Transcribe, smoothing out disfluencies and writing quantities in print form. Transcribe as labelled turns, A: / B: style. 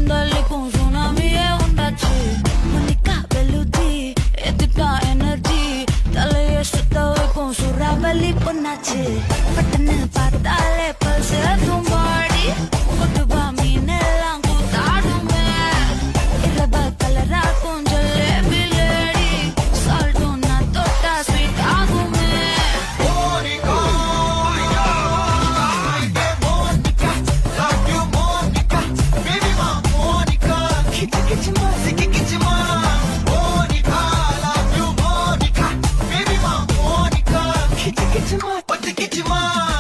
A: கொந்தளிக்கும் சுனாமியே உண்டாச்சு. மணிக்கா வெளுத்தி எதுக்கா எனர்ஜி தலைய சுத்த வைக்கும் சூறாவளி பொண்ணாச்சு. பட்டன்னு பார்த்தாலே பல்ஸ் ஏதும் பாடி கொட்டுவா மீன் எல்லாம் கூத்தாடுமே. இரவ கலராக்கும் ஜல்லேபி லேடி சால்ட்டும் நான் தொட்டா ஸ்வீட் ஆகுமே.
B: What to get you, ma?